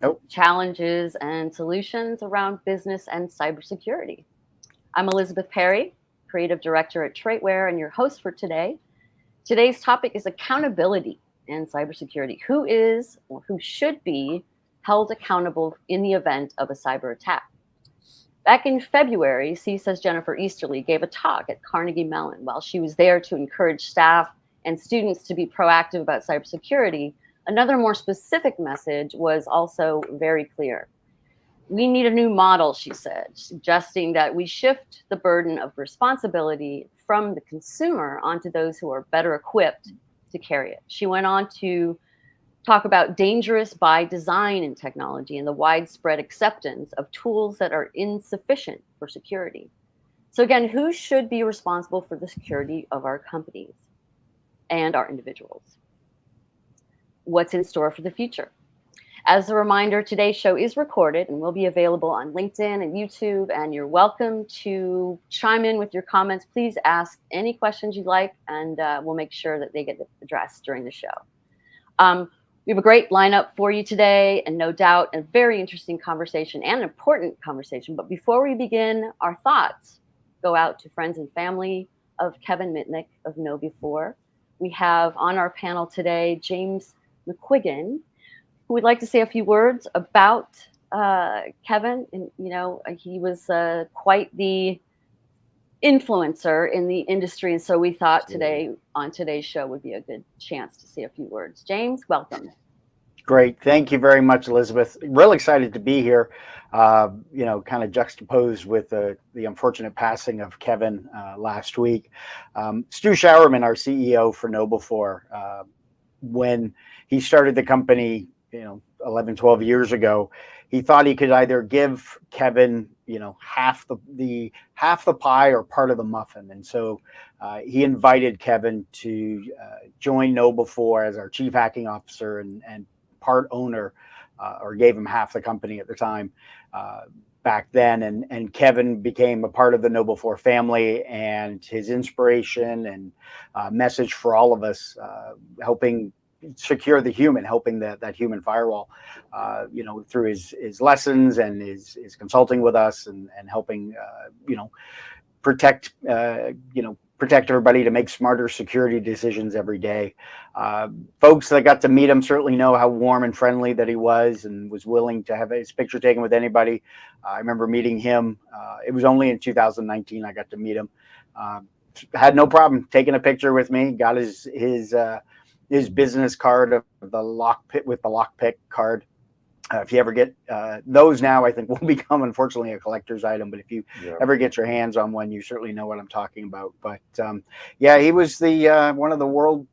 Nope. Challenges and solutions around business and cybersecurity. I'm Elizabeth Perry, Creative Director at TraitWare, and your host for today. Today's topic is accountability in cybersecurity. Who is or who should be held accountable in the event of a cyber attack? Back in February, CISA's Jennifer Easterly gave a talk at Carnegie Mellon. While she was there to encourage staff and students to be proactive about cybersecurity, another more specific message was also very clear. We need a new model, she said, suggesting that we shift the burden of responsibility from the consumer onto those who are better equipped to carry it. She went on to talk about dangerous by design in technology and the widespread acceptance of tools that are insufficient for security. So again, who should be responsible for the security of our companies and our individuals? What's in store for the future? As a reminder, today's show is recorded and will be available on LinkedIn and YouTube, and you're welcome to chime in with your comments. Please ask any questions you'd like, and we'll make sure that they get addressed during the show. We have a great lineup for you today, and no doubt a very interesting conversation and an important conversation. But before we begin, our thoughts go out to friends and family of Kevin Mitnick of KnowBe4. We have on our panel today James McQuiggan, who would like to say a few words about Kevin. And, he was quite the influencer in the industry. And so we thought today on today's show would be a good chance to say a few words. James, welcome. Great. Thank you very much, Elizabeth. Real excited to be here, kind of juxtaposed with the unfortunate passing of Kevin last week. Stu Showerman, our CEO for KnowBe4, when he started the company, 11, 12 years ago, he thought he could either give Kevin, half the pie or part of the muffin. And so he invited Kevin to join KnowBe4 as our chief hacking officer and part owner, or gave him half the company at the time back then. And Kevin became a part of the KnowBe4 family, and his inspiration and message for all of us, helping secure the human, helping that human firewall, through his lessons and his consulting with us and helping, protect everybody to make smarter security decisions every day. Folks that got to meet him certainly know how warm and friendly that he was, and was willing to have his picture taken with anybody. I remember meeting him. It was only in 2019 I got to meet him. Had no problem taking a picture with me. Got his business card of the lockpick card. If you ever get those now, I think will become, unfortunately, a collector's item. But if you ever get your hands on one, you certainly know what I'm talking about. But he was the one of the world's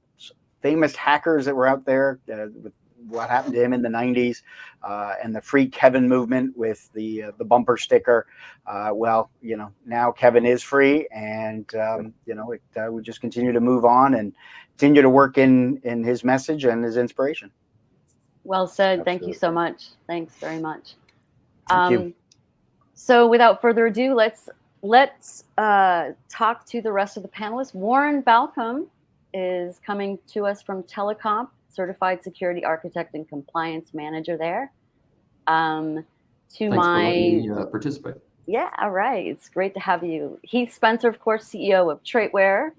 famous hackers that were out there. With what happened to him in the 90s, and the Free Kevin movement with the bumper sticker. Now Kevin is free, and we just continue to move on and continue to work in his message and his inspiration. Well said. Absolutely. Thank you so much. Thanks very much. Thank you. So without further ado, let's talk to the rest of the panelists. Warren Balcom is coming to us from TeleComp, certified security architect and compliance manager there. Thanks for letting me participate. Yeah, all right. It's great to have you. Heath Spencer, of course, CEO of TraitWare,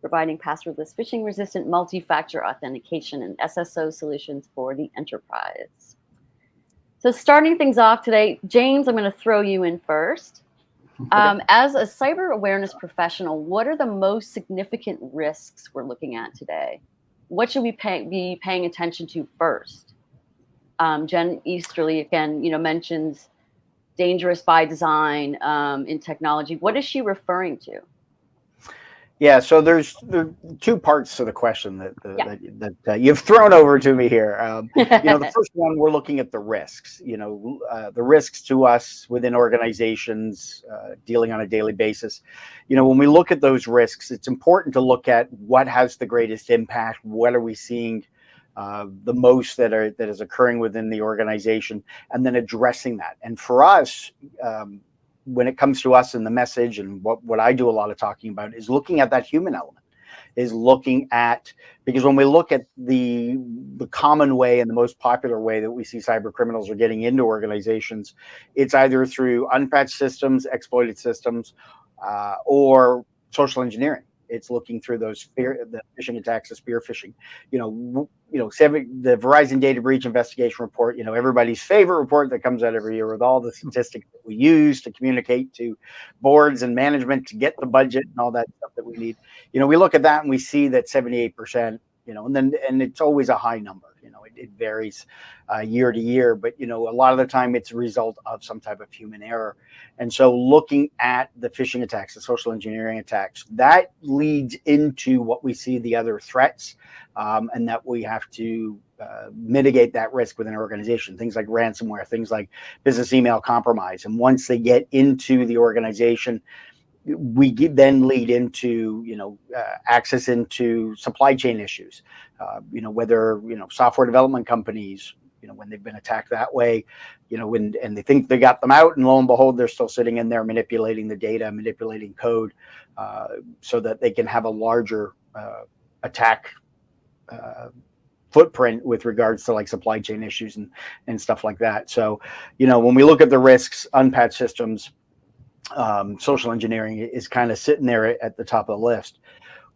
providing passwordless, phishing-resistant, multi-factor authentication and SSO solutions for the enterprise. So starting things off today, James, I'm going to throw you in first. As a cyber awareness professional, what are the most significant risks we're looking at today? What should we be paying attention to first? Jen Easterly, again, mentions dangerous by design in technology. What is she referring to? Yeah, so there are two parts to the question that you've thrown over to me here. The first one, we're looking at the risks. The risks to us within organizations dealing on a daily basis. When we look at those risks, it's important to look at what has the greatest impact. What are we seeing the most that is occurring within the organization, and then addressing that. And for us, when it comes to us and the message, and what I do a lot of talking about is looking at that human element. is looking at, because when we look at the common way and the most popular way that we see cyber criminals are getting into organizations, it's either through unpatched systems, exploited systems, or social engineering. It's looking through the phishing attacks, the spear phishing. The Verizon data breach investigation report. Everybody's favorite report that comes out every year with all the statistics that we use to communicate to boards and management to get the budget and all that stuff that we need. We look at that and we see that 78%. And it's always a high number. It varies year to year, but a lot of the time it's a result of some type of human error. And so looking at the phishing attacks, the social engineering attacks, that leads into what we see the other threats, and that we have to mitigate that risk within an organization. Things like ransomware, things like business email compromise. And once they get into the organization, we then lead into access into supply chain issues, whether software development companies, when they've been attacked that way, and they think they got them out, and lo and behold, they're still sitting in there manipulating the data, manipulating code, so that they can have a larger attack footprint with regards to like supply chain issues and stuff like that. So when we look at the risks, unpatched systems, social engineering is kind of sitting there at the top of the list.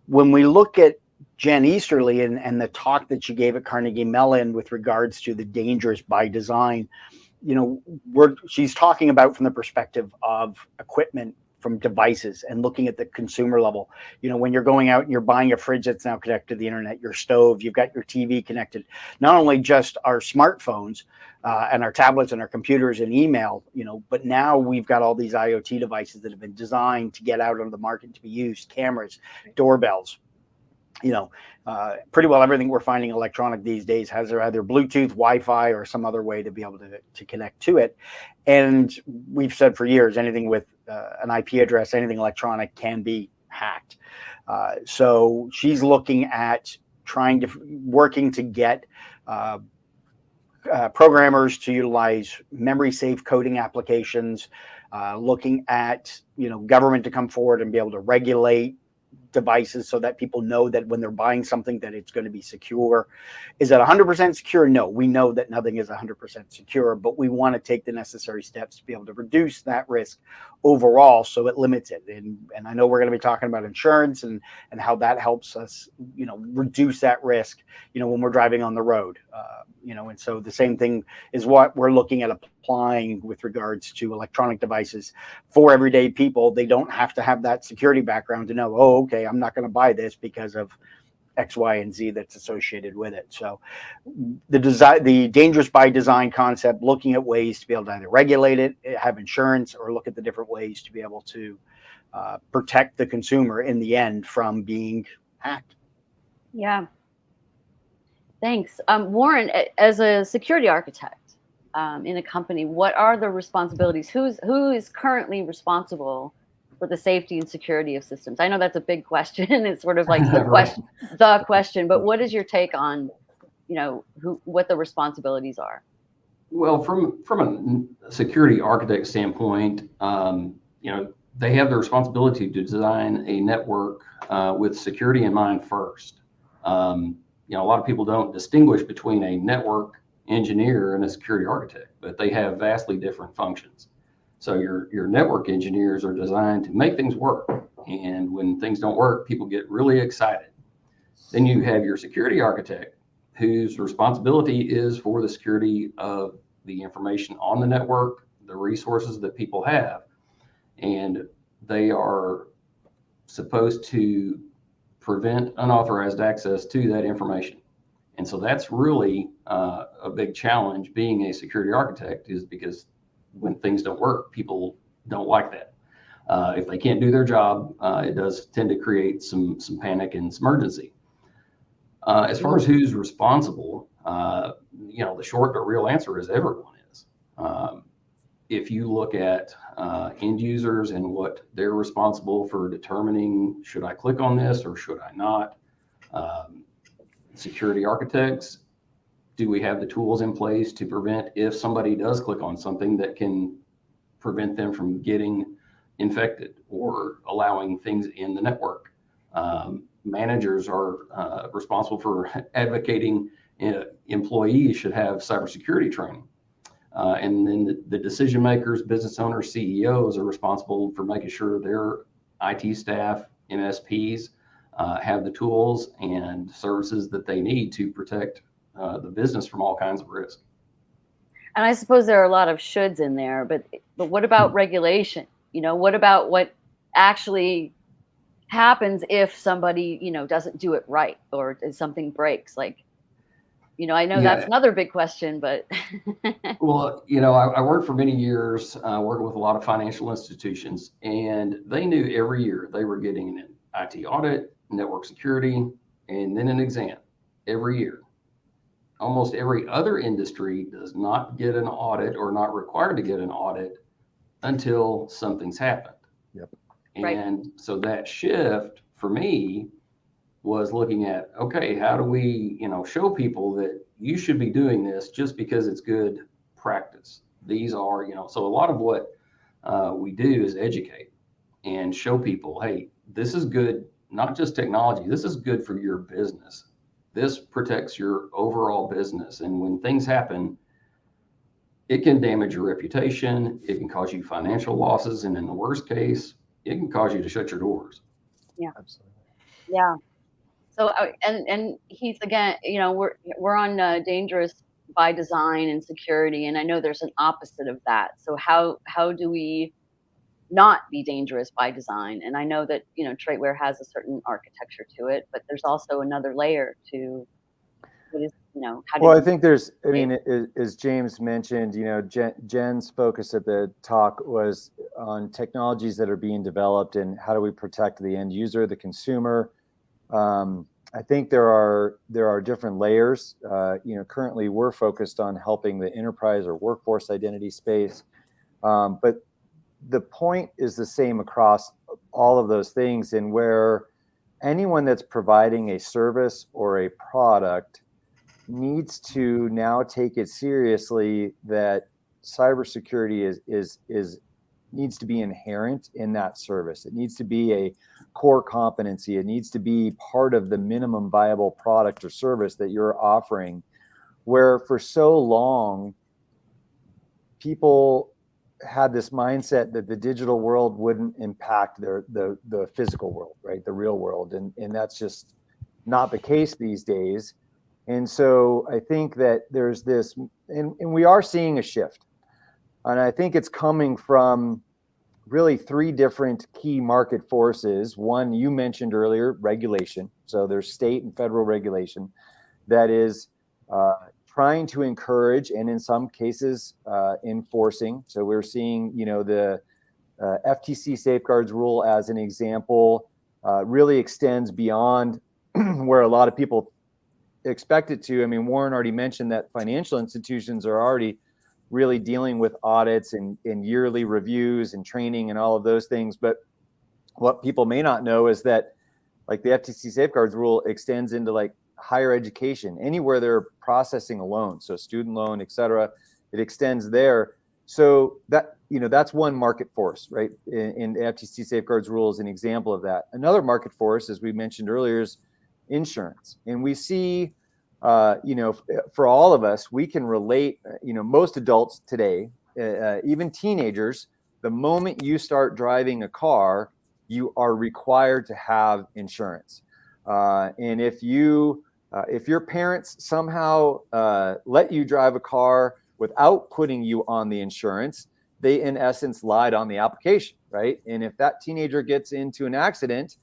When we look at Jen Easterly and the talk that she gave at Carnegie Mellon with regards to the dangerous by design, she's talking about from the perspective of equipment, from devices, and looking at the consumer level. When you're going out and you're buying a fridge that's now connected to the internet, your stove, you've got your TV connected, not only just our smartphones and our tablets and our computers and email, but now we've got all these IoT devices that have been designed to get out on the market to be used, cameras, doorbells. Pretty well everything we're finding electronic these days has either Bluetooth, Wi-Fi, or some other way to be able to connect to it. And we've said for years, anything with an IP address, anything electronic can be hacked. So she's looking at working to get programmers to utilize memory safe coding applications, looking at government to come forward and be able to regulate devices so that people know that when they're buying something that it's going to be secure. Is it 100% secure? No, we know that nothing is 100% secure, but we want to take the necessary steps to be able to reduce that risk overall so it limits it. And I know we're going to be talking about insurance and how that helps us, reduce that risk, when we're driving on the road. And so the same thing is what we're looking at applying with regards to electronic devices for everyday people. They don't have to have that security background to know, oh, okay, I'm not going to buy this because of X, Y, and Z that's associated with it. So the dangerous by design concept, looking at ways to be able to either regulate it, have insurance, or look at the different ways to be able to protect the consumer in the end from being hacked. Yeah. Thanks. Warren, as a security architect in a company, what are the responsibilities? Who is currently responsible for the safety and security of systems? I know that's a big question. It's sort of like the question, but what is your take on, what the responsibilities are? Well, from a security architect standpoint, they have the responsibility to design a network with security in mind first. A lot of people don't distinguish between a network engineer and a security architect, but they have vastly different functions. So your network engineers are designed to make things work. And when things don't work, people get really excited. Then you have your security architect, whose responsibility is for the security of the information on the network, the resources that people have. And they are supposed to prevent unauthorized access to that information. And so that's really a big challenge being a security architect, is because when things don't work, people don't like that. If they can't do their job, it does tend to create some panic and some urgency. As far as who's responsible, the short but real answer is everyone is. If you look at end users and what they're responsible for determining, should I click on this or should I not? Security architects, do we have the tools in place to prevent, if somebody does click on something, that can prevent them from getting infected or allowing things in the network? managers are responsible for advocating employees should have cybersecurity training. And then the decision makers, business owners, CEOs are responsible for making sure their IT staff, MSPs, have the tools and services that they need to protect the business from all kinds of risk. And I suppose there are a lot of shoulds in there, but what about regulation? What about what actually happens if somebody, doesn't do it right, or if something breaks? Like, I know that's another big question, but. Well, I worked for many years, working with a lot of financial institutions, and they knew every year they were getting an IT audit, network security, and then an exam every year. Almost every other industry does not get an audit or not required to get an audit until something's happened. Yep. And so that shift for me was looking at, okay, how do we, show people that you should be doing this just because it's good practice. These are, so a lot of what we do is educate and show people, hey, this is good, not just technology, this is good for your business. This protects your overall business. And when things happen, it can damage your reputation. It can cause you financial losses. And in the worst case, it can cause you to shut your doors. Yeah, Absolutely. yeah. So, and Heath, again, we're on dangerous by design and security, and I know there's an opposite of that. So how do we not be dangerous by design? And I know that TraitWare has a certain architecture to it, but there's also another layer to what is how. Well, I think there's, as James mentioned, Jen's focus at the talk was on technologies that are being developed and how do we protect the end user, the consumer. I think there are different layers. Currently we're focused on helping the enterprise or workforce identity space, but the point is the same across all of those things, and where anyone that's providing a service or a product needs to now take it seriously that cybersecurity is needs to be inherent in that service. It needs to be a core competency. It needs to be part of the minimum viable product or service that you're offering, where for so long people had this mindset that the digital world wouldn't impact the physical world, right? The real world. And that's just not the case these days. And so I think that there's this, and we are seeing a shift. And I think it's coming from really three different key market forces. One, you mentioned earlier, regulation. So there's state and federal regulation that is trying to encourage, and in some cases enforcing. So we're seeing, the FTC safeguards rule as an example really extends beyond where a lot of people expect it to. I mean, Warren already mentioned that financial institutions are already really dealing with audits and yearly reviews and training and all of those things. But what people may not know is that, like, the FTC safeguards rule extends into like higher education, anywhere they're processing a loan, so student loan, et cetera, it extends there. So that, that's one market force, right? In the FTC safeguards rule is an example of that. Another market force, as we mentioned earlier, is insurance. And we see, for all of us, we can relate, most adults today, even teenagers, the moment you start driving a car, you are required to have insurance. And if your parents somehow let you drive a car without putting you on the insurance, they in essence lied on the application, right? And if that teenager gets into an accident,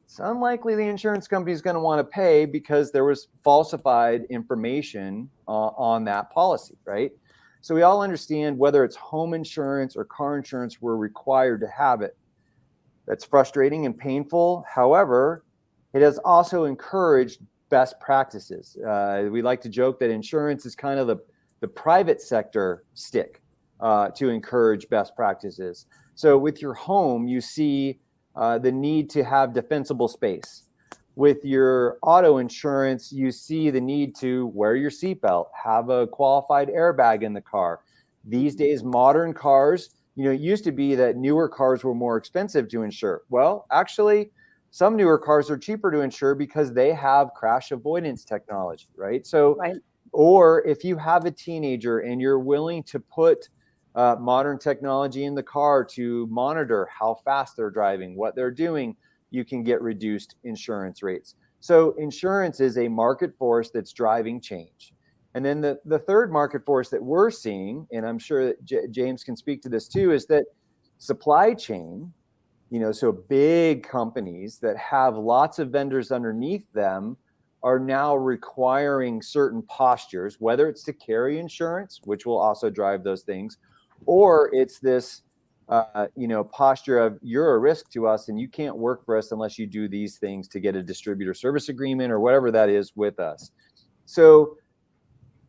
it's unlikely the insurance company is going to want to pay because there was falsified information on that policy, right? So we all understand, whether it's home insurance or car insurance, we're required to have it. That's frustrating and painful. However, it has also encouraged best practices. We like to joke that insurance is kind of the private sector stick to encourage best practices. So with your home, you see the need to have defensible space. With your auto insurance, you see the need to wear your seatbelt, have a qualified airbag in the car. These days, modern cars, it used to be that newer cars were more expensive to insure. Well, actually, some newer cars are cheaper to insure because they have crash avoidance technology, right? So, Right. or if you have a teenager and you're willing to put modern technology in the car to monitor how fast they're driving, what they're doing, you can get reduced insurance rates. So insurance is a market force that's driving change. And then the third market force that we're seeing, and I'm sure that James can speak to this too, is that supply chain, so big companies that have lots of vendors underneath them are now requiring certain postures, whether it's to carry insurance, which will also drive those things, or it's this, posture of you're a risk to us and you can't work for us unless you do these things to get a distributor service agreement or whatever that is with us. So,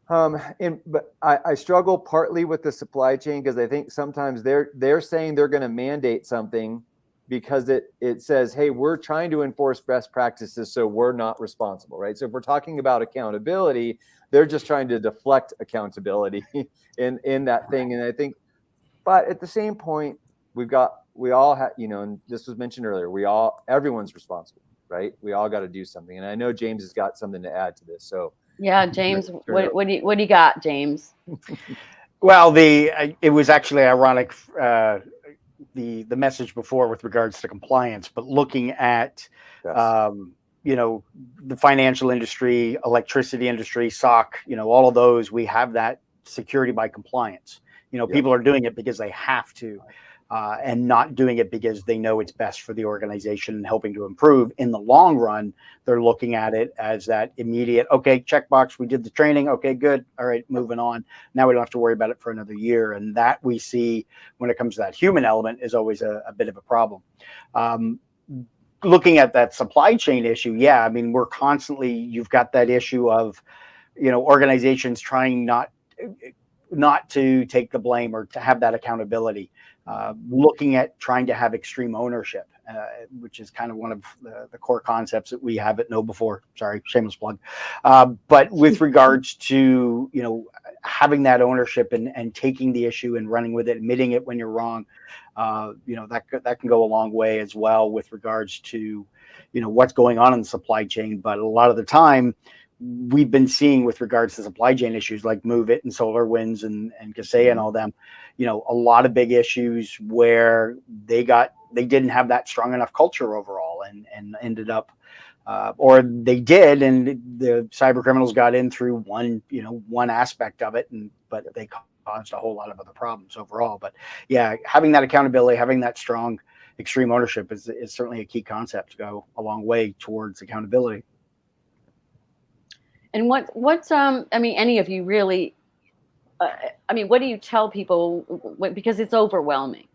but I struggle partly with the supply chain because I think sometimes they're saying they're going to mandate something because it says, hey, we're trying to enforce best practices, so we're not responsible, right? So if we're talking about accountability, they're just trying to deflect accountability in that thing. And I think, but at the same point, we all have, and this was mentioned earlier, everyone's responsible, right? We all got to do something. And I know James has got something to add to this. So Yeah, James, what do you got, James? Well, it was actually ironic, the message before with regards to compliance, but looking at yes. The financial industry, electricity industry, SOC, all of those, we have that security by compliance. People are doing it because they have to, and not doing it because they know it's best for the organization and helping to improve. In the long run, they're looking at it as that immediate, okay, checkbox, we did the training, okay, good, all right, moving on. Now we don't have to worry about it for another year. And that we see when it comes to that human element is always a bit of a problem. Looking at that supply chain issue, yeah, I mean, you've got that issue of, organizations trying not to take the blame or to have that accountability, looking at trying to have extreme ownership, which is kind of one of the core concepts that we have at KnowBe4. Sorry, shameless plug. But with regards to, having that ownership and taking the issue and running with it, admitting it when you're wrong, that can go a long way as well with regards to, what's going on in the supply chain. But a lot of the time, we've been seeing with regards to supply chain issues like MoveIt and SolarWinds and Kaseya and all them, a lot of big issues where they didn't have that strong enough culture overall and ended up, or they did, and the cyber criminals got in through one aspect of it, but they caused a whole lot of other problems overall. But yeah, having that accountability, having that strong extreme ownership is certainly a key concept to go a long way towards accountability. And any of you really, what do you tell people, because it's overwhelming?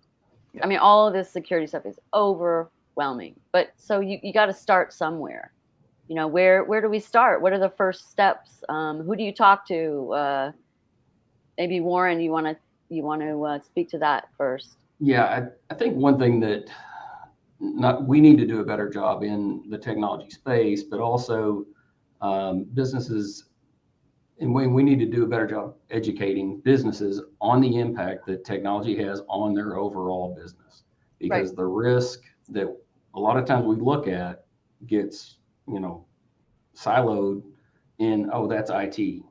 Yeah. I mean, all of this security stuff is overwhelming, but so you got to start somewhere. Where do we start? What are the first steps? Who do you talk to? Maybe Warren, you want to speak to that first? Yeah, I think one thing that we need to do a better job in the technology space, but also businesses, and we need to do a better job educating businesses on the impact that technology has on their overall business. Because the risk that a lot of times we look at gets, siloed in, oh, that's IT.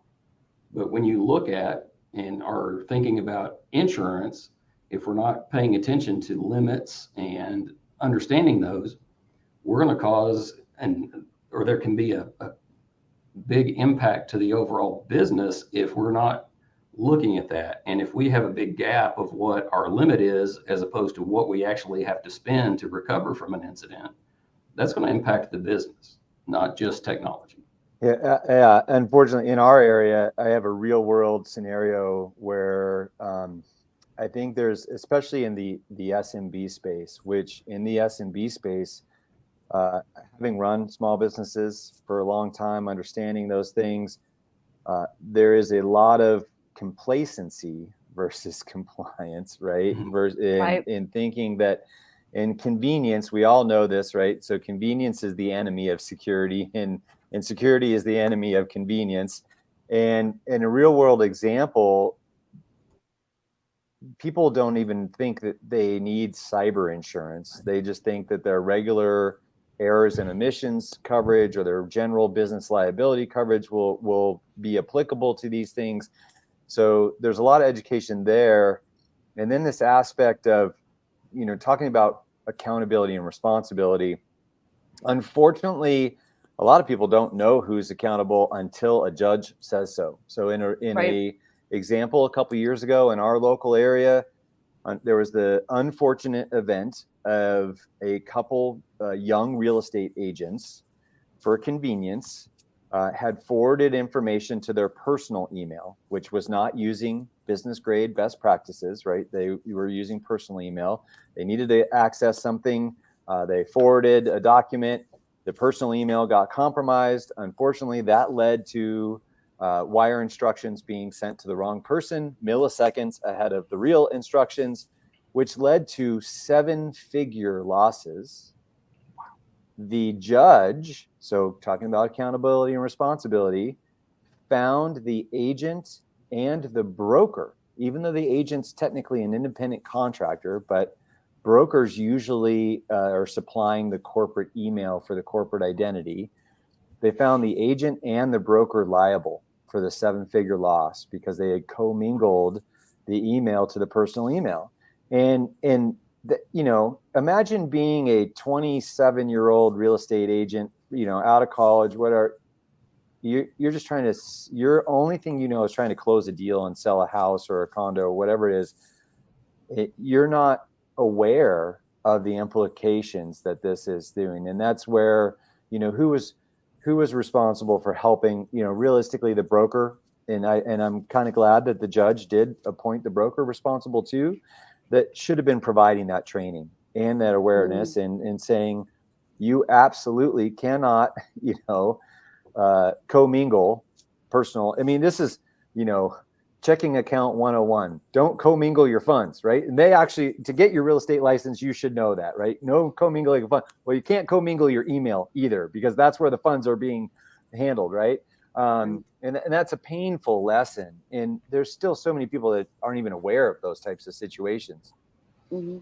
But when you look at and are thinking about insurance, if we're not paying attention to limits and understanding those, we're going to cause, or there can be a big impact to the overall business if we're not looking at that. And if we have a big gap of what our limit is, as opposed to what we actually have to spend to recover from an incident, that's going to impact the business, not just technology. Yeah. Unfortunately, in our area, I have a real world scenario where I think there's, especially in the SMB space, which in the SMB space, having run small businesses for a long time, understanding those things, there is a lot of complacency versus compliance, right? In thinking that in convenience, we all know this, right? So convenience is the enemy of security, and security is the enemy of convenience. And in a real world example, people don't even think that they need cyber insurance. They just think that their regular errors and omissions coverage or their general business liability coverage will be applicable to these things. So there's a lot of education there. And then this aspect of, talking about accountability and responsibility. Unfortunately, a lot of people don't know who's accountable until a judge says so. So in a example, a couple of years ago in our local area, there was the unfortunate event of a couple young real estate agents, for convenience, had forwarded information to their personal email, which was not using business grade best practices, right? They were using personal email. They needed to access something. They forwarded a document. The personal email got compromised. Unfortunately, that led to wire instructions being sent to the wrong person milliseconds ahead of the real instructions, which led to 7-figure losses. The judge, so talking about accountability and responsibility, found the agent and the broker, even though the agent's technically an independent contractor, but brokers usually are supplying the corporate email for the corporate identity. They found the agent and the broker liable for the 7-figure loss because they had commingled the email to the personal email. And imagine being a 27-year-old real estate agent, out of college, whatever. You're just trying to, your only thing is trying to close a deal and sell a house or a condo or whatever it is. You're not aware of the implications that this is doing. And that's where, who was responsible for helping, realistically the broker. And I'm kind of glad that the judge did appoint the broker responsible too, that should have been providing that training and that awareness and saying, you absolutely cannot, commingle personal. I mean, this is, checking account 101. Don't commingle your funds, right? And they actually, to get your real estate license, you should know that, right? No commingling of funds. Well, you can't commingle your email either because that's where the funds are being handled, right? And that's a painful lesson. And there's still so many people that aren't even aware of those types of situations. Mm-hmm.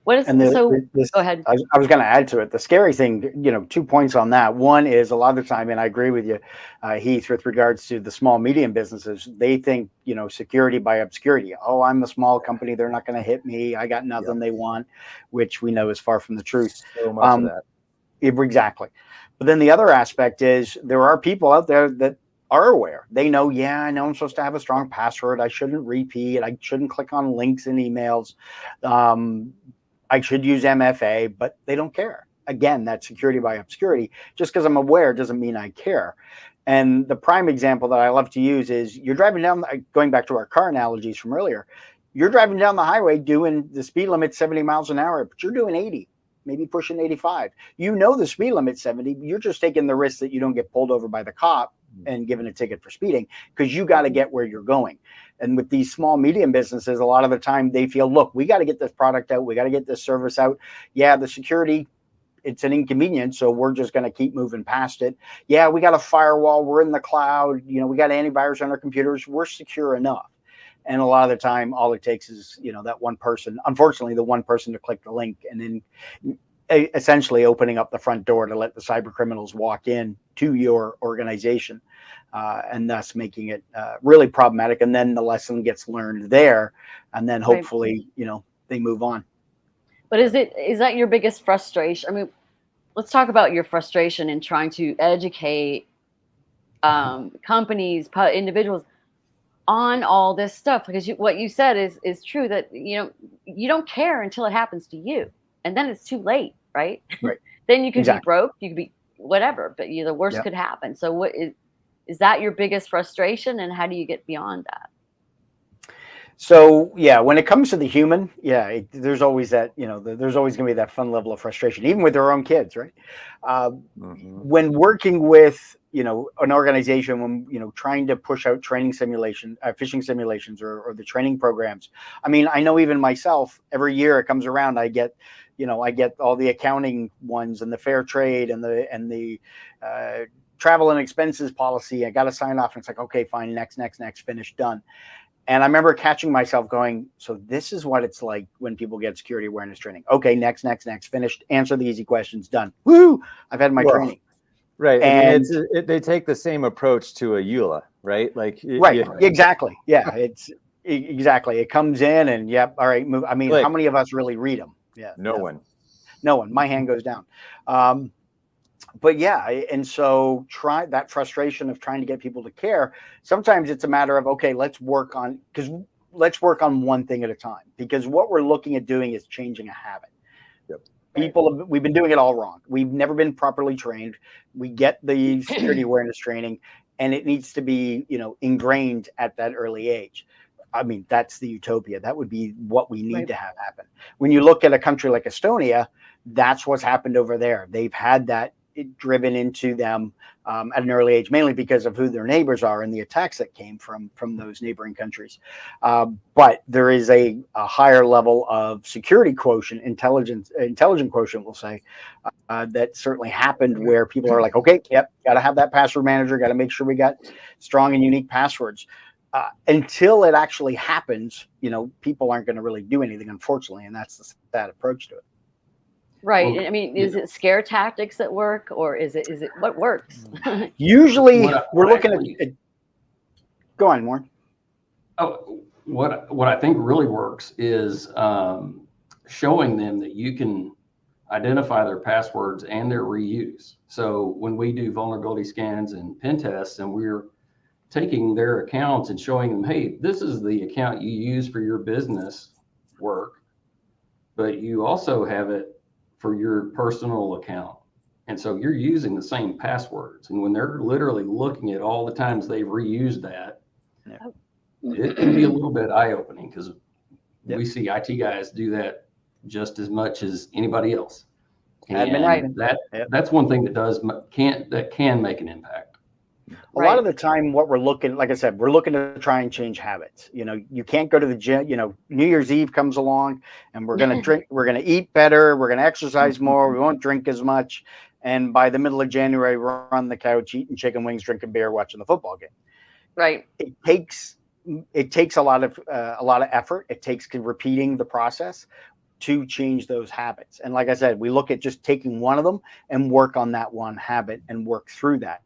Go ahead. I was going to add to it. The scary thing, 2 points on that. One is a lot of the time, and I agree with you, Heath, with regards to the small, medium businesses, they think, security by obscurity. Oh, I'm a small company. They're not going to hit me. I got nothing they want, which we know is far from the truth. So much of that. Exactly. But then the other aspect is there are people out there that are aware. They know, I know I'm supposed to have a strong password. I shouldn't repeat. I shouldn't click on links in emails. I should use MFA, but they don't care. Again, that's security by obscurity. Just because I'm aware doesn't mean I care. And the prime example that I love to use is you're driving down, going back to our car analogies from earlier, you're driving down the highway doing the speed limit 70 miles an hour, but you're doing 80, maybe pushing 85. The speed limit 70, you're just taking the risk that you don't get pulled over by the cop and given a ticket for speeding because you got to get where you're going. And with these small, medium businesses, a lot of the time they feel, look, we got to get this product out. We got to get this service out. Yeah, the security, it's an inconvenience. So we're just going to keep moving past it. Yeah, we got a firewall. We're in the cloud. We got antivirus on our computers. We're secure enough. And a lot of the time, all it takes is, that one person, unfortunately, the one person to click the link and then essentially opening up the front door to let the cyber criminals walk in to your organization. And thus making it really problematic. And then the lesson gets learned there. And then hopefully, they move on. But is that your biggest frustration? I mean, let's talk about your frustration in trying to educate companies, individuals on all this stuff. Because what you said is true, that, you don't care until it happens to you. And then it's too late, right? Right. Then you could be broke, you could be whatever, but the worst could happen. So what is that your biggest frustration, and how do you get beyond that? So, when it comes to the human, there's always that, there's always going to be that fun level of frustration, even with their own kids, right? When working with, an organization, when, trying to push out training simulation, phishing simulations or the training programs. I mean, I know even myself, every year it comes around, I get all the accounting ones and the fair trade and the travel and expenses policy. I got to sign off. And it's like, okay, fine, next, finished, done. And I remember catching myself going, so this is what it's like when people get security awareness training. Okay, next, finished, answer the easy questions, done. Woo! I've had my training. Right. And I mean, they take the same approach to a EULA, right? Like, right, exactly. Yeah, exactly. It comes in and yep, all right, move. I mean, Click. how many of us really read them? Yeah. No one. No one. My hand goes down. But yeah, and so try that frustration of trying to get people to care. Sometimes it's a matter of, okay, let's work on one thing at a time, because what we're looking at doing is changing a habit. Yep. We've been doing it all wrong. We've never been properly trained. We get the security awareness training, and it needs to be, ingrained at that early age. I mean, that's the utopia. That would be what we need to have happen. When you look at a country like Estonia, that's what's happened over there. They've had that driven into them at an early age, mainly because of who their neighbors are and the attacks that came from those neighboring countries. But there is a higher level of security quotient, intelligent quotient, we'll say, that certainly happened, where people are like, okay, yep, got to have that password manager, got to make sure we got strong and unique passwords. Until it actually happens, people aren't going to really do anything, unfortunately, and that's the sad approach to it. Right. Well, I mean, is it scare tactics that work, or is it what works? Usually, we're looking at. Go on, Warren. Oh, what I think really works is showing them that you can identify their passwords and their reuse. So when we do vulnerability scans and pen tests, and we're taking their accounts and showing them, hey, this is the account you use for your business work, but you also have it for your personal account. And so you're using the same passwords. And when they're literally looking at all the times they've reused that, it can be a little bit eye-opening, because we see IT guys do that just as much as anybody else. And that's one thing that can make an impact. A lot of the time, what we're looking, like I said, we're looking to try and change habits. You can't go to the gym. New Year's Eve comes along, and we're going to drink, we're going to eat better, we're going to exercise more, we won't drink as much. And by the middle of January, we're on the couch eating chicken wings, drinking beer, watching the football game. Right. It takes a lot of effort. It takes repeating the process to change those habits. And like I said, we look at just taking one of them and work on that one habit and work through that.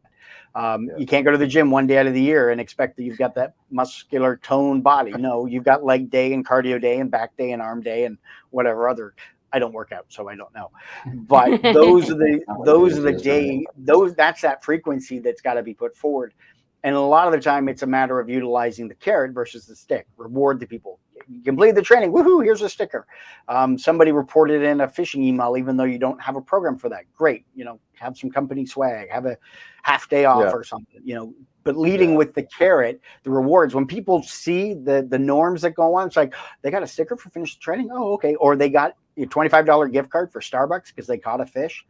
You can't go to the gym one day out of the year and expect that you've got that muscular toned body. No, you've got leg day and cardio day and back day and arm day and whatever other. I don't work out, so I don't know. But those are the day. That's that frequency that's got to be put forward. And a lot of the time, it's a matter of utilizing the carrot versus the stick. Reward the people. You completed the training. Woohoo! Here's a sticker. Somebody reported in a phishing email, even though you don't have a program for that. Great. Have some company swag. Have a half day off or something. But leading with the carrot, the rewards. When people see the norms that go on, it's like they got a sticker for finished training. Oh, okay. Or they got a $25 gift card for Starbucks because they caught a fish.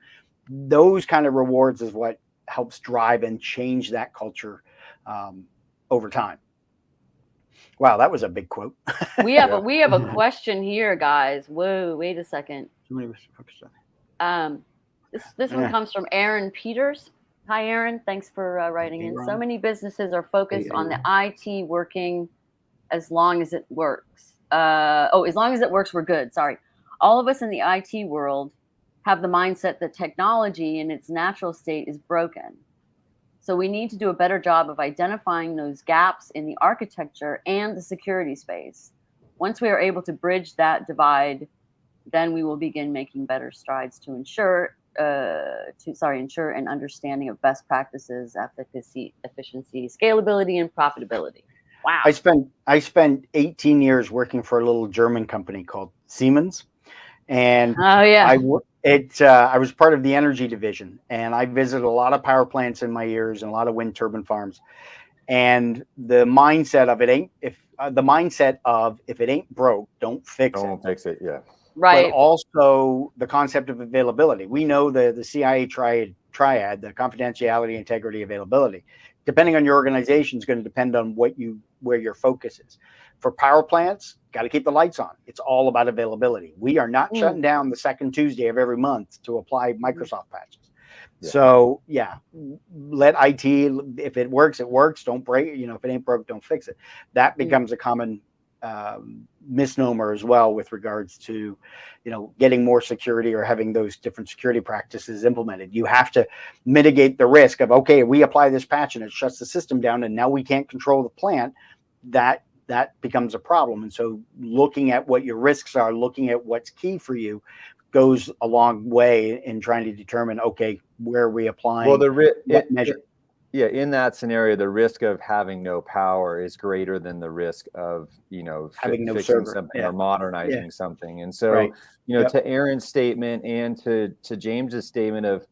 Those kind of rewards is what helps drive and change that culture over time. Wow, that was a big quote. We have a question here, guys. Whoa, wait a second. This one comes from Aaron Peters. Hi, Aaron. Thanks for writing in. So many businesses are focused on the IT working as long as it works. As long as it works, we're good. Sorry. All of us in the IT world have the mindset that technology in its natural state is broken. So we need to do a better job of identifying those gaps in the architecture and the security space. Once we are able to bridge that divide, then we will begin making better strides to ensure an understanding of best practices, efficacy, efficiency, scalability, and profitability. Wow. I spent 18 years working for a little German company called Siemens, and I was part of the energy division, and I visited a lot of power plants in my years and a lot of wind turbine farms. And the mindset of if it ain't broke, don't fix it. Don't fix it. Yeah. Right. But also the concept of availability. We know the CIA triad, the confidentiality, integrity, availability. Depending on your organization is going to depend on where your focus is. For power plants, got to keep the lights on. It's all about availability. We are not shutting down the second Tuesday of every month to apply Microsoft patches. Yeah. So yeah, let IT, if it works, it works. Don't break, if it ain't broke, don't fix it. That becomes a common misnomer as well with regards to, getting more security or having those different security practices implemented. You have to mitigate the risk of, okay, we apply this patch and it shuts the system down and now we can't control the plant. That becomes a problem. And so looking at what your risks are, looking at what's key for you goes a long way in trying to determine, okay, where are we applying what measure? Yeah, in that scenario, the risk of having no power is greater than the risk of, Having no fixing server. something Yeah. or modernizing something. And so, Right. Yep. to Aaron's statement and to James's statement of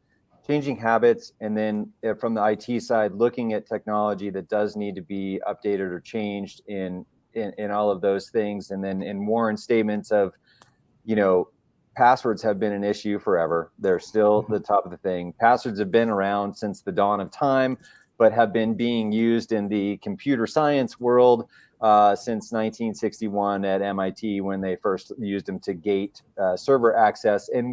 changing habits, and then from the IT side, looking at technology that does need to be updated or changed in all of those things. And then in Warren's statements of, passwords have been an issue forever. They're still the top of the thing. Passwords have been around since the dawn of time, but have been being used in the computer science world since 1961 at MIT when they first used them to gate server access. And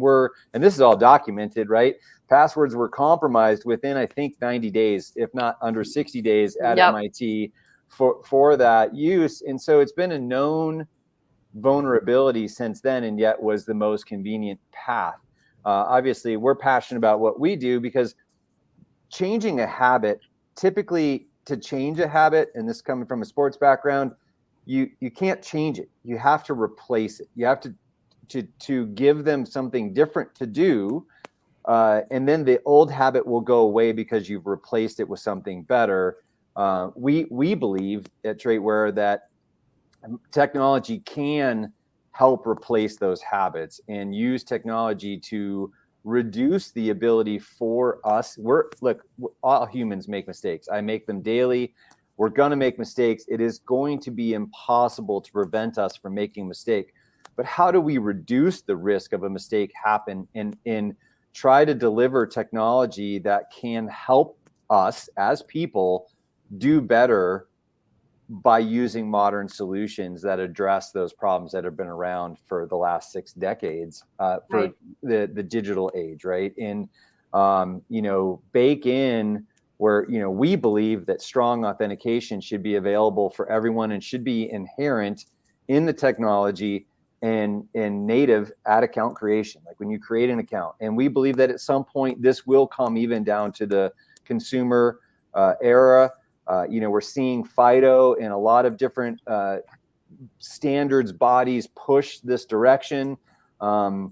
this is all documented, right? Passwords were compromised within, I think, 90 days, if not under 60 days at MIT for that use. And so it's been a known vulnerability since then, and yet was the most convenient path. Obviously, we're passionate about what we do because changing a habit, typically to change a habit, and this coming from a sports background, you can't change it. You have to replace it. You have to give them something different to do, and then the old habit will go away because you've replaced it with something better. We believe at TraitWare that technology can help replace those habits and use technology to reduce the ability for us. All humans make mistakes. I make them daily. We're going to make mistakes. It is going to be impossible to prevent us from making a mistake. But how do we reduce the risk of a mistake happen and try to deliver technology that can help us as people do better by using modern solutions that address those problems that have been around for the last 6 decades for the digital age, right? And, bake in where, we believe that strong authentication should be available for everyone and should be inherent in the technology and native at account creation, like when you create an account. And we believe that at some point this will come even down to the consumer era. We're seeing FIDO and a lot of different standards bodies push this direction. Passkeys.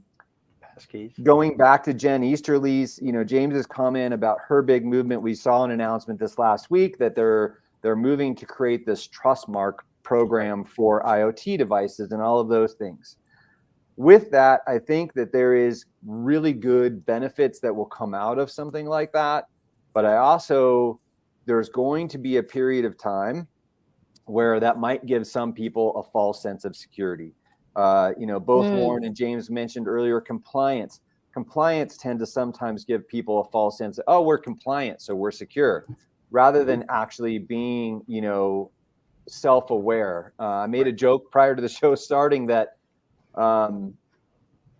Going back to Jen Easterly's, James's comment about her big movement, we saw an announcement this last week that they're moving to create this trust mark program for IoT devices and all of those things. With that, I think that there is really good benefits that will come out of something like that. But there's going to be a period of time where that might give some people a false sense of security. Both Warren and James mentioned earlier compliance. Compliance tend to sometimes give people a false sense of, oh, we're compliant, so we're secure, rather than actually being, self-aware. I made a joke prior to the show starting that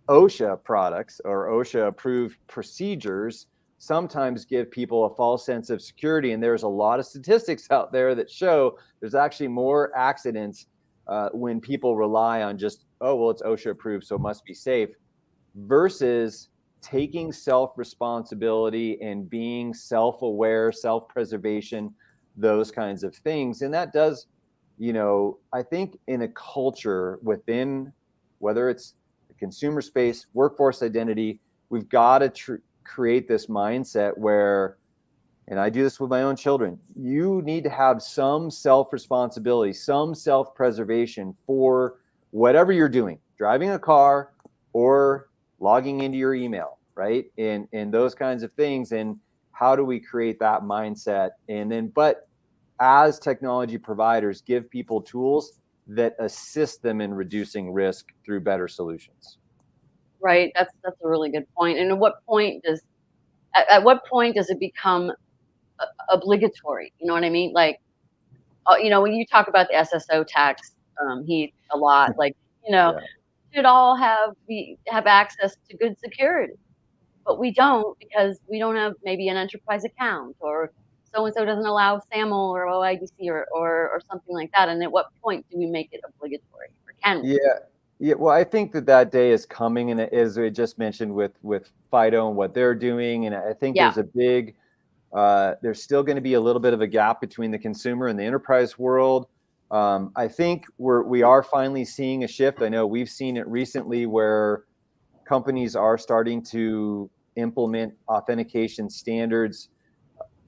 OSHA products or OSHA approved procedures sometimes give people a false sense of security. And there's a lot of statistics out there that show there's actually more accidents when people rely on just, oh, well, it's OSHA approved, so it must be safe, versus taking self-responsibility and being self-aware, self-preservation, those kinds of things. And that does, I think in a culture within, whether it's the consumer space, workforce identity, we've got to create this mindset where, and I do this with my own children, you need to have some self-responsibility, some self-preservation for whatever you're doing, driving a car or logging into your email, right? And those kinds of things. And how do we create that mindset? And then, but as technology providers, give people tools that assist them in reducing risk through better solutions. Right. That's a really good point. And at what point does it become obligatory? You know what I mean? Like, when you talk about the SSO tax, Heath, a lot, like, should all have access to good security. but we don't because we don't have maybe an enterprise account, or so-and-so doesn't allow SAML or OIDC or something like that. And at what point do we make it obligatory, or can we? Yeah. Yeah, well, I think that day is coming, and as we just mentioned with FIDO and what they're doing, and I think Yeah. there's a big, there's still going to be a little bit of a gap between the consumer and the enterprise world. I think we are finally seeing a shift. I know we've seen it recently where companies are starting to implement authentication standards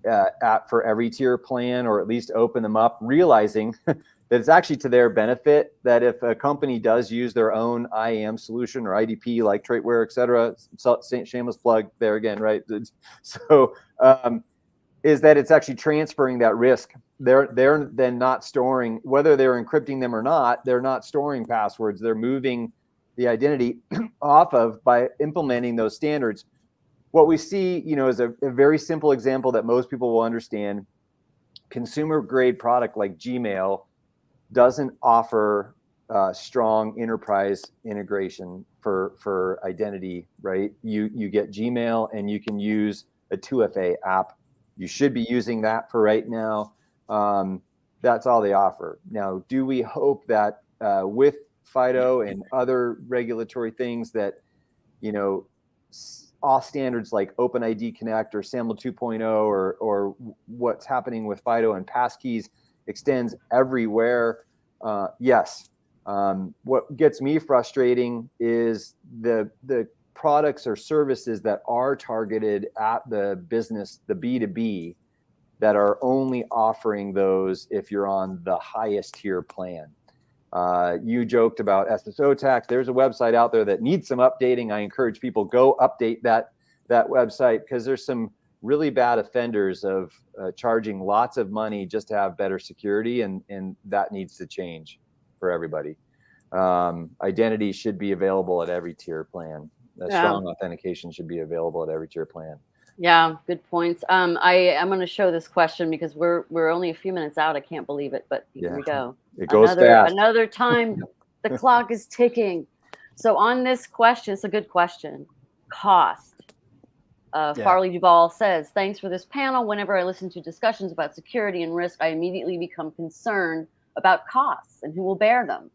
for every tier plan, or at least open them up, realizing that it's actually to their benefit that if a company does use their own IAM solution or IDP like TraitWare, et cetera, shameless plug there again, right? So is that it's actually transferring that risk. They're then not storing, whether they're encrypting them or not, they're not storing passwords. They're moving the identity off of by implementing those standards. What we see, is a very simple example that most people will understand. Consumer grade product like Gmail doesn't offer strong enterprise integration for identity, right? You get Gmail and you can use a 2FA app. You should be using that for right now. That's all they offer. Now, do we hope that with FIDO and other regulatory things that, all standards like OpenID Connect or SAML 2.0 or what's happening with FIDO and passkeys extends everywhere? Yes. What gets me frustrating is the products or services that are targeted at the business, the B2B, that are only offering those if you're on the highest tier plan. You joked about SSO tax. There's a website out there that needs some updating. I encourage people, go update that website, because there's some really bad offenders of charging lots of money just to have better security, and that needs to change for everybody. Identity should be available at every tier plan. Strong authentication should be available at every tier plan. Yeah, good points. I'm going to show this question because we're only a few minutes out. I can't believe it, but here we go. It goes fast. Another time. The clock is ticking. So on this question, it's a good question. Cost. Farley Duvall says, thanks for this panel. Whenever I listen to discussions about security and risk, I immediately become concerned about costs and who will bear them.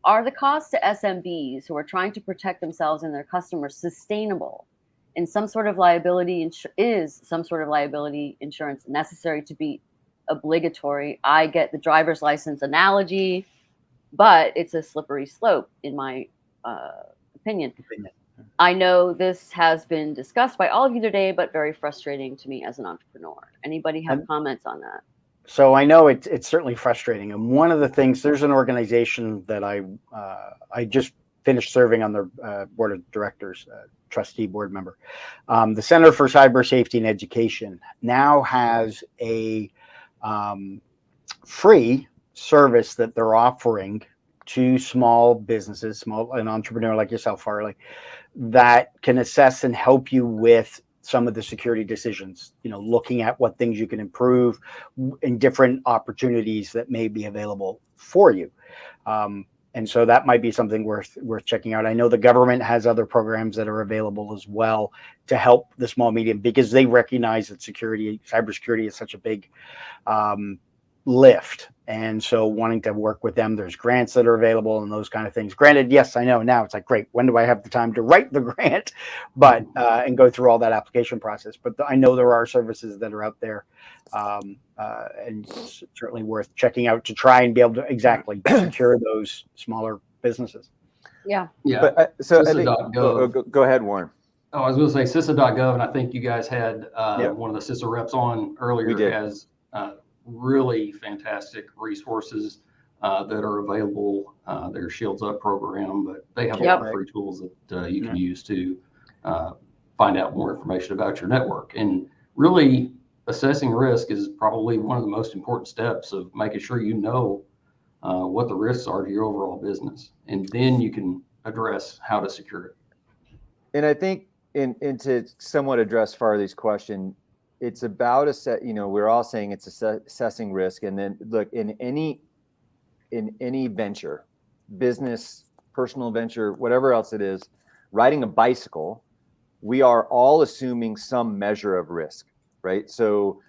Are the costs to SMBs who are trying to protect themselves and their customers sustainable? And some sort of liability insurance necessary to be obligatory? I get the driver's license analogy, but it's a slippery slope in my opinion. I know this has been discussed by all of you today, but very frustrating to me as an entrepreneur. Anybody have comments on that? So I know it's certainly frustrating. And one of the things, there's an organization that I just finished serving on their board of directors, trustee board member. The Center for Cyber Safety and Education now has a free service that they're offering to small businesses, an entrepreneur like yourself, Farley, that can assess and help you with some of the security decisions, looking at what things you can improve in different opportunities that may be available for you. And so that might be something worth checking out. I know the government has other programs that are available as well to help the small medium, because they recognize that cybersecurity is such a big lift. And so wanting to work with them, there's grants that are available and those kind of things. Granted, yes, I know now it's like, great, when do I have the time to write the grant, but and go through all that application process? But I know there are services that are out there, and it's certainly worth checking out to try and be able to exactly secure those smaller businesses. Yeah. But, so I think, go ahead, Warren. Oh, I was going to say CISA.gov, and I think you guys had one of the CISA reps on earlier. Has really fantastic resources that are available. Their Shields Up program, but they have a lot of free tools that you can use to find out more information about your network. And really, assessing risk is probably one of the most important steps of making sure you know what the risks are to your overall business, and then you can address how to secure it. And I think, and to somewhat address Farley's question, it's about we're all saying it's assessing risk. And then look, in any venture, business, personal venture, whatever else it is, riding a bicycle we are all assuming some measure of risk, right? So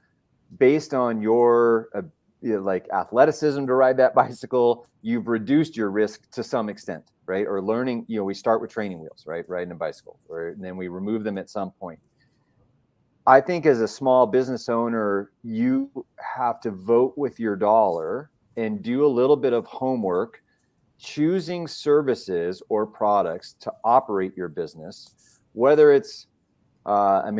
based on your like athleticism to ride that bicycle, you've reduced your risk to some extent, right? Or learning, we start with training wheels, right? Riding a bicycle, and then we remove them at some point. I think as a small business owner, you have to vote with your dollar and do a little bit of homework, choosing services or products to operate your business, whether it's, I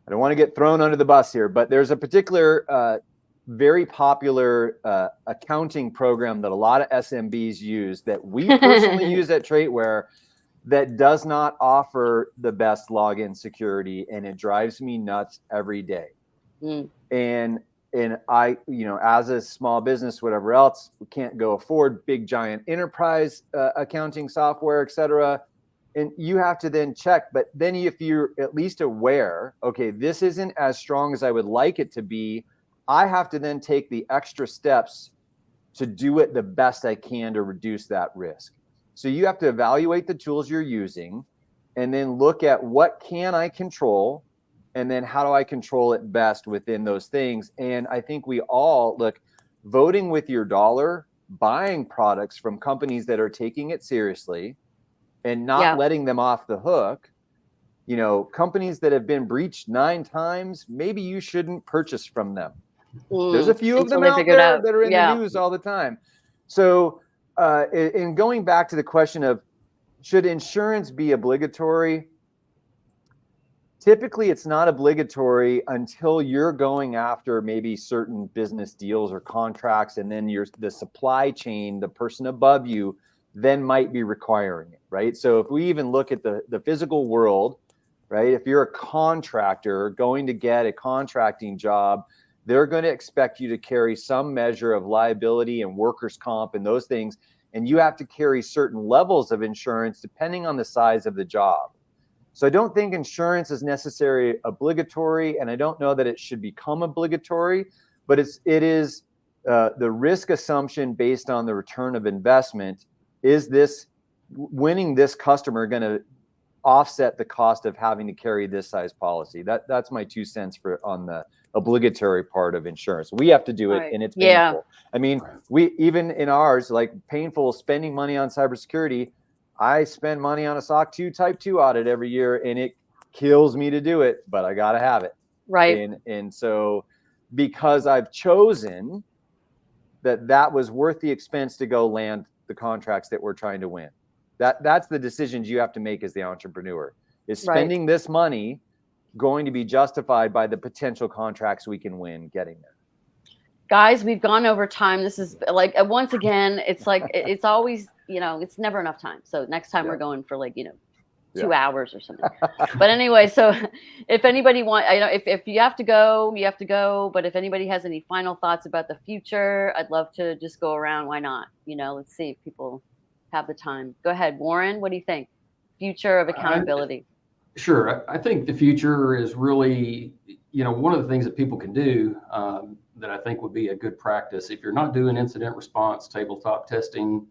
don't want to get thrown under the bus here, but there's a particular very popular accounting program that a lot of SMBs use that we personally use at TraitWare that does not offer the best login security, and it drives me nuts every day. And I, as a small business, whatever else, we can't go afford big giant enterprise accounting software, et cetera. And you have to then check, but then if you're at least aware, okay, this isn't as strong as I would like it to be, I have to then take the extra steps to do it the best I can to reduce that risk. So you have to evaluate the tools you're using and then look at what can I control, and then how do I control it best within those things. And I think we all voting with your dollar, buying products from companies that are taking it seriously and not letting them off the hook. Companies that have been breached 9 times, maybe you shouldn't purchase from them. There's a few of them out there that are in the news all the time. So in going back to the question of should insurance be obligatory, typically it's not obligatory until you're going after maybe certain business deals or contracts, and then the supply chain, the person above you, then might be requiring it, right? So if we even look at the physical world, right? If you're a contractor going to get a contracting job, they're going to expect you to carry some measure of liability and workers' comp and those things. And you have to carry certain levels of insurance depending on the size of the job. So I don't think insurance is necessarily obligatory, and I don't know that it should become obligatory, but it is the risk assumption based on the return of investment. Is this winning this customer going to offset the cost of having to carry this size policy? That's my 2 cents on the obligatory part of insurance. We have to do it, and it's painful. I mean, we even in ours, like painful spending money on cybersecurity. I spend money on a SOC 2 Type 2 audit every year, and it kills me to do it, but I got to have it. Right. And so because I've chosen that was worth the expense to go land the contracts that we're trying to win. That's the decisions you have to make as the entrepreneur. Is spending this money going to be justified by the potential contracts we can win getting there? Guys, we've gone over time. This is once again, it's it's always, it's never enough time. So next time we're going for 2 hours or something. But anyway, so if anybody if you have to go, you have to go. But if anybody has any final thoughts about the future, I'd love to just go around. Why not? Let's see if people have the time. Go ahead, Warren. What do you think? Future of accountability. Sure. I think the future is really, one of the things that people can do that I think would be a good practice. If you're not doing incident response, tabletop testing,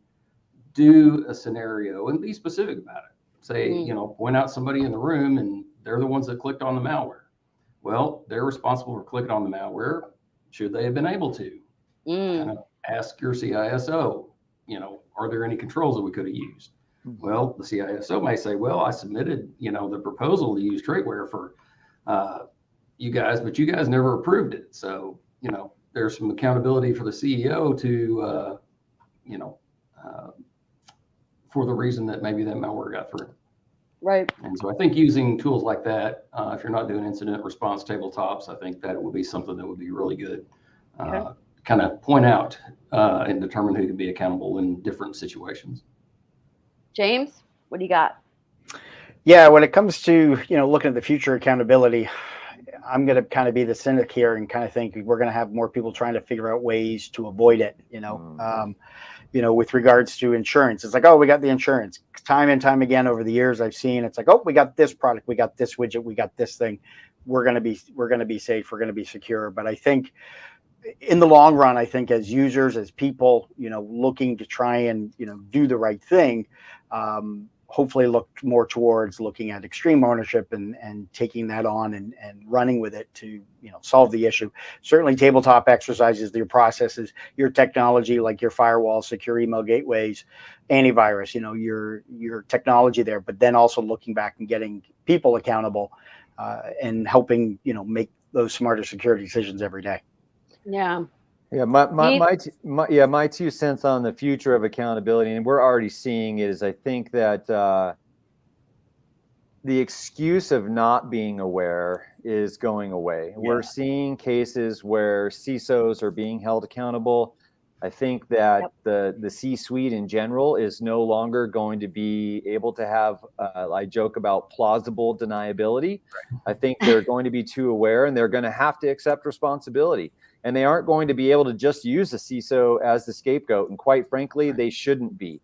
do a scenario and be specific about it. Say, point out somebody in the room and they're the ones that clicked on the malware. Well, they're responsible for clicking on the malware. Should they have been able to? Kind of ask your CISO, are there any controls that we could have used? Well, the CISO may say, well, I submitted, the proposal to use TraitWare for you guys, but you guys never approved it. So, there's some accountability for the CEO to, for the reason that maybe that malware got through. Right. And so I think using tools like that, if you're not doing incident response tabletops, I think that would be something that would be really good. Kind of point out and determine who can be accountable in different situations. James, what do you got? Yeah, when it comes to, looking at the future accountability, I'm going to kind of be the cynic here and kind of think we're going to have more people trying to figure out ways to avoid it, with regards to insurance. It's like, oh, we got the insurance. Time and time again over the years I've seen, it's like, oh, we got this product, we got this widget, we got this thing. We're going to be safe, we're going to be secure. But I think in the long run, I think as users, as people, looking to try and, do the right thing, hopefully look more towards looking at extreme ownership and taking that on and running with it to solve the issue. Certainly tabletop exercises, your processes, your technology, like your firewall, secure email gateways, antivirus, your technology there, but then also looking back and getting people accountable and helping make those smarter security decisions every day. Yeah. Yeah, my 2 cents on the future of accountability, and we're already seeing it, is I think that the excuse of not being aware is going away. Yeah. We're seeing cases where CISOs are being held accountable. I think that the C-suite in general is no longer going to be able to have, I joke about plausible deniability. I think they're going to be too aware, and they're going to have to accept responsibility. And they aren't going to be able to just use a CISO as the scapegoat. And quite frankly, they shouldn't be.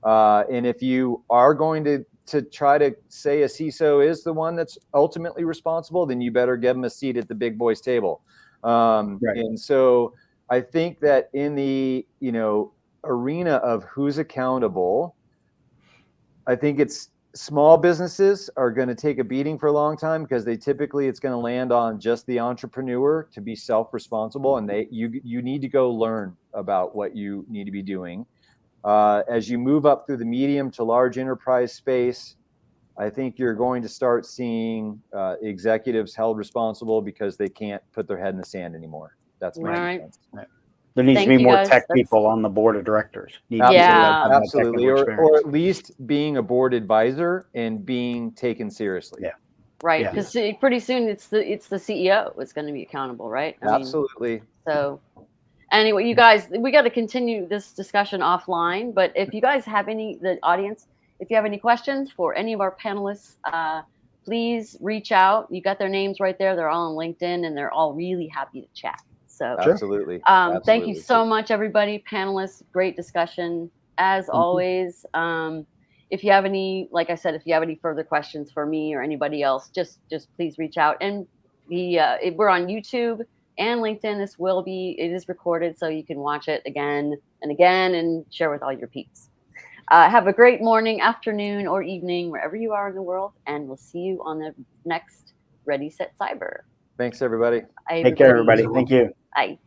And if you are going to try to say a CISO is the one that's ultimately responsible, then you better give them a seat at the big boys table. And so I think that in the arena of who's accountable, I think it's small businesses are going to take a beating for a long time, because it's going to land on just the entrepreneur to be self-responsible, and you need to go learn about what you need to be doing. As you move up through the medium to large enterprise space, I think you're going to start seeing executives held responsible because they can't put their head in the sand anymore. That's my sense. Right. There needs to be more tech people on the board of directors. Absolutely. Or at least being a board advisor and being taken seriously. Yeah. Right. Because pretty soon it's the CEO is going to be accountable, right? Absolutely. So anyway, you guys, we got to continue this discussion offline. But if you guys have the audience, if you have any questions for any of our panelists, please reach out. You got their names right there. They're all on LinkedIn, and they're all really happy to chat. So absolutely. Thank you so much, everybody, panelists. Great discussion as always. If you have any, like I said, if you have any further questions for me or anybody else, just please reach out. And we're on YouTube and LinkedIn. It is recorded, so you can watch it again and again and share with all your peeps. Have a great morning, afternoon, or evening, wherever you are in the world, and we'll see you on the next ReadySetCyber. Thanks, everybody. Take care, everybody. Thank you. Bye.